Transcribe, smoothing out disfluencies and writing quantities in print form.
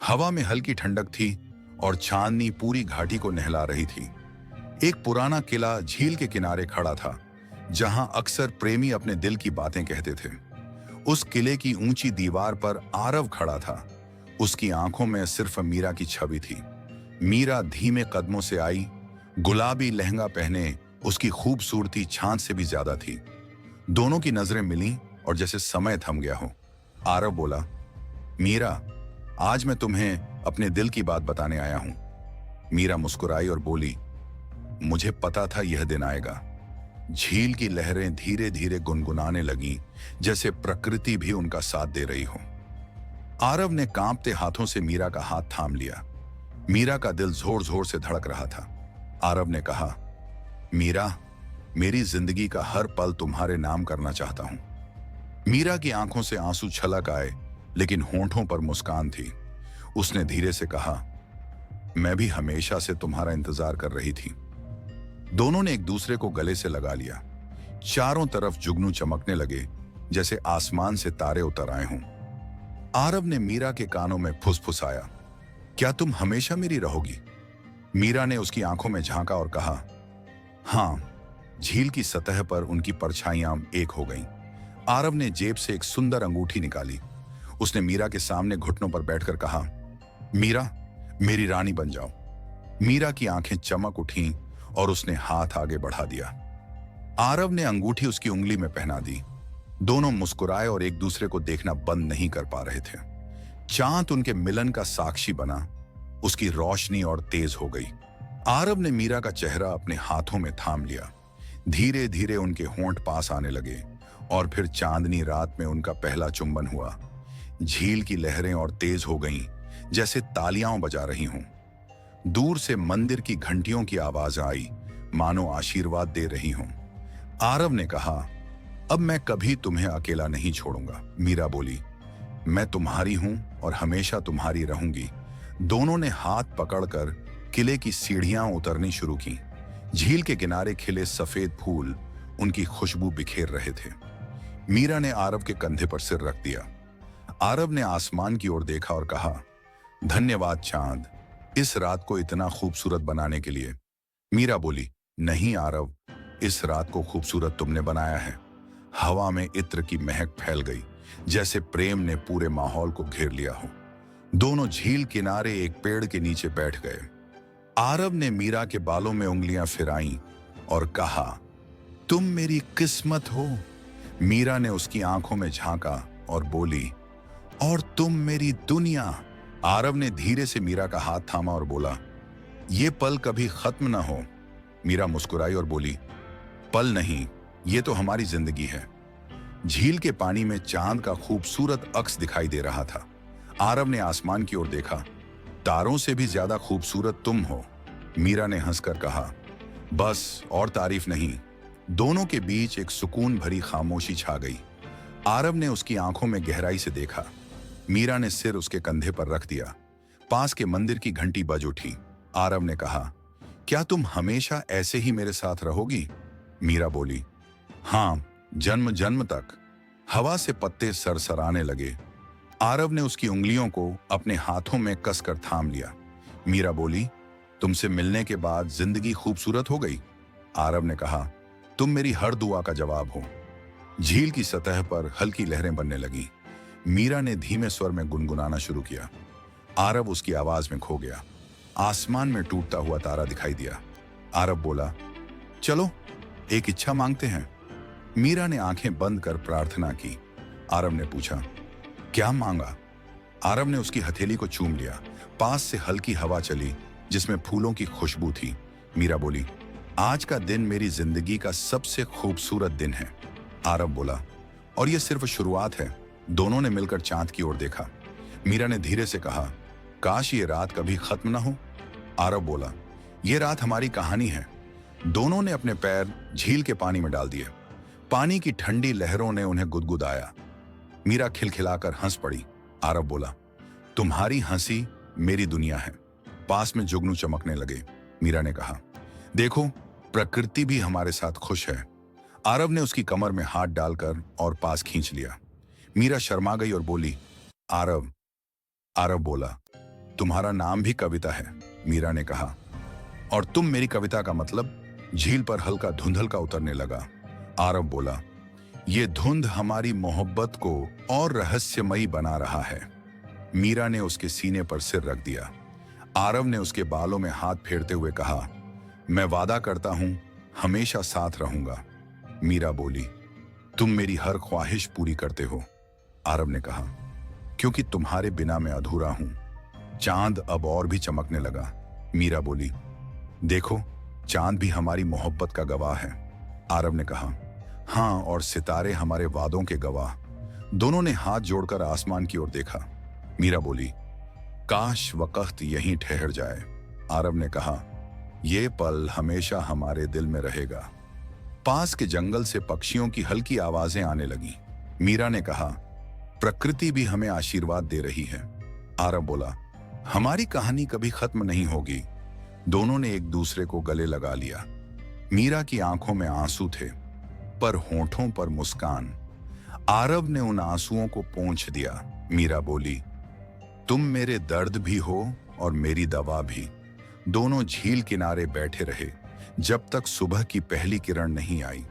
हवा में हल्की ठंडक थी और चांदनी पूरी घाटी को नहला रही थी। एक पुराना किला झील के किनारे खड़ा था, जहां अक्सर प्रेमी अपने दिल की बातें कहते थे। उस किले की ऊंची दीवार पर आरव खड़ा था। उसकी आंखों में सिर्फ मीरा की छवि थी। मीरा धीमे कदमों से आई। गुलाबी लहंगा पहने उसकी खूबसूरती चांद से भी ज्यादा थी। दोनों की नजरें मिलीं और जैसे समय थम गया हो। आरव बोला, मीरा, आज मैं तुम्हें अपने दिल की बात बताने आया हूं। मीरा मुस्कुराई और बोली, मुझे पता था यह दिन आएगा। झील की लहरें धीरे धीरे गुनगुनाने लगीं, जैसे प्रकृति भी उनका साथ दे रही हो। आरव ने कांपते हाथों से मीरा का हाथ थाम लिया। मीरा का दिल जोर जोर से धड़क रहा था। आरव ने कहा, मीरा, मेरी जिंदगी का हर पल तुम्हारे नाम करना चाहता हूं। मीरा की आंखों से आंसू छलक आए, लेकिन होंठों पर मुस्कान थी। उसने धीरे से कहा, मैं भी हमेशा से तुम्हारा इंतजार कर रही थी। दोनों ने एक दूसरे को गले से लगा लिया। चारों तरफ जुगनू चमकने लगे, जैसे आसमान से तारे उतर आए हों। आरव ने मीरा के कानों में फुसफुसाया, क्या तुम हमेशा मेरी रहोगी? मीरा ने उसकी आंखों में झांका और कहा, हां। झील की सतह पर उनकी परछाइयां एक हो गईं। आरव ने जेब से एक सुंदर अंगूठी निकाली। उसने मीरा के सामने घुटनों पर बैठकर कहा, मीरा, मेरी रानी बन जाओ। मीरा की आंखें चमक उठीं और उसने हाथ आगे बढ़ा दिया। आरव ने अंगूठी उसकी उंगली में पहना दी। दोनों मुस्कुराए और एक दूसरे को देखना बंद नहीं कर पा रहे थे। चांद उनके मिलन का साक्षी बना। उसकी रोशनी और तेज हो गई। आरव ने मीरा का चेहरा अपने हाथों में थाम लिया। धीरे धीरे उनके होंठ पास आने लगे और फिर चांदनी रात में उनका पहला चुंबन हुआ। झील की लहरें और तेज हो गईं, जैसे तालियां बजा रही हों। दूर से मंदिर की घंटियों की आवाज आई, मानो आशीर्वाद दे रही हों। आरव ने कहा, अब मैं कभी तुम्हें अकेला नहीं छोड़ूंगा। मीरा बोली, मैं तुम्हारी हूं और हमेशा तुम्हारी रहूंगी। दोनों ने हाथ पकड़कर किले की सीढ़ियां उतरनी शुरू की। झील के किनारे खिले सफेद फूल उनकी खुशबू बिखेर रहे थे। मीरा ने आरव के कंधे पर सिर रख दिया। आरव ने आसमान की ओर देखा और कहा, धन्यवाद चांद, इस रात को इतना खूबसूरत बनाने के लिए। मीरा बोली, नहीं आरव, इस रात को खूबसूरत तुमने बनाया है। हवा में इत्र की महक फैल गई, जैसे प्रेम ने पूरे माहौल को घेर लिया हो। दोनों झील किनारे एक पेड़ के नीचे बैठ गए। आरव ने मीरा के बालों में उंगलियां फिराईं और कहा, तुम मेरी किस्मत हो। मीरा ने उसकी आंखों में झांका और बोली, और तुम मेरी दुनिया। आरव ने धीरे से मीरा का हाथ थामा और बोला, ये पल कभी खत्म ना हो। मीरा मुस्कुराई और बोली, पल नहीं, ये तो हमारी जिंदगी है। झील के पानी में चांद का खूबसूरत अक्स दिखाई दे रहा था। आरव ने आसमान की ओर देखा, तारों से भी ज्यादा खूबसूरत तुम हो। मीरा ने हंसकर कहा, बस और तारीफ नहीं। दोनों के बीच एक सुकून भरी खामोशी छा गई। आरव ने उसकी आंखों में गहराई से देखा। मीरा ने सिर उसके कंधे पर रख दिया। पास के मंदिर की घंटी बज उठी। आरव ने कहा, क्या तुम हमेशा ऐसे ही मेरे साथ रहोगी? मीरा बोली, हां, जन्म जन्म तक। हवा से पत्ते सरसराने लगे। आरव ने उसकी उंगलियों को अपने हाथों में कसकर थाम लिया। मीरा बोली, तुमसे मिलने के बाद जिंदगी खूबसूरत हो गई। आरव ने कहा, तुम मेरी हर दुआ का जवाब हो। झील की सतह पर हल्की लहरें बनने लगी। मीरा ने धीमे स्वर में गुनगुनाना शुरू किया। आरव उसकी आवाज में खो गया। आसमान में टूटता हुआ तारा दिखाई दिया। आरव बोला, चलो एक इच्छा मांगते हैं। मीरा ने आंखें बंद कर प्रार्थना की। आरव ने पूछा, क्या मांगा? आरव ने उसकी हथेली को चूम लिया। पास से हल्की हवा चली, जिसमें फूलों की खुशबू थी। मीरा बोली, आज का दिन मेरी जिंदगी का सबसे खूबसूरत दिन है। आरव बोला, और यह सिर्फ शुरुआत है। दोनों ने मिलकर चांद की ओर देखा। मीरा ने धीरे से कहा, काश ये रात कभी खत्म ना हो। आरव बोला, यह रात हमारी कहानी है। दोनों ने अपने पैर झील के पानी में डाल दिए। पानी की ठंडी लहरों ने उन्हें गुदगुदाया। मीरा खिलखिलाकर हंस पड़ी। आरव बोला, तुम्हारी हंसी मेरी दुनिया है। पास में जुगनू चमकने लगे। मीरा ने कहा, देखो, प्रकृति भी हमारे साथ खुश है। आरव ने उसकी कमर में हाथ डालकर और पास खींच लिया। मीरा शर्मा गई और बोली, आरव। आरव बोला, तुम्हारा नाम भी कविता है, मीरा ने कहा। और तुम मेरी कविता का मतलब? झील पर हल्का धुंधल का उतरने लगा। आरव बोला, ये धुंध हमारी मोहब्बत को और रहस्यमयी बना रहा है। मीरा ने उसके सीने पर सिर रख दिया। आरव ने उसके बालों में हाथ फेरते हुए कहा, मैं वादा करता हूं हमेशा साथ रहूंगा। मीरा बोली, तुम मेरी हर ख्वाहिश पूरी करते हो। आरव ने कहा, क्योंकि तुम्हारे बिना मैं अधूरा हूं। चांद अब और भी चमकने लगा। मीरा बोली, देखो, चांद भी हमारी मोहब्बत का गवाह है। आरव ने कहा, हाँ, और सितारे हमारे वादों के गवाह। दोनों ने हाथ जोड़कर आसमान की ओर देखा। मीरा बोली, काश वक्त यहीं ठहर जाए। आरव ने कहा, यह पल हमेशा हमारे दिल में रहेगा। पास के जंगल से पक्षियों की हल्की आवाजें आने लगी। मीरा ने कहा, प्रकृति भी हमें आशीर्वाद दे रही है। आरव बोला, हमारी कहानी कभी खत्म नहीं होगी। दोनों ने एक दूसरे को गले लगा लिया। मीरा की आंखों में आंसू थे, पर होठों पर मुस्कान। आरव ने उन आंसुओं को पोंछ दिया। मीरा बोली, तुम मेरे दर्द भी हो और मेरी दवा भी। दोनों झील किनारे बैठे रहे जब तक सुबह की पहली किरण नहीं आई।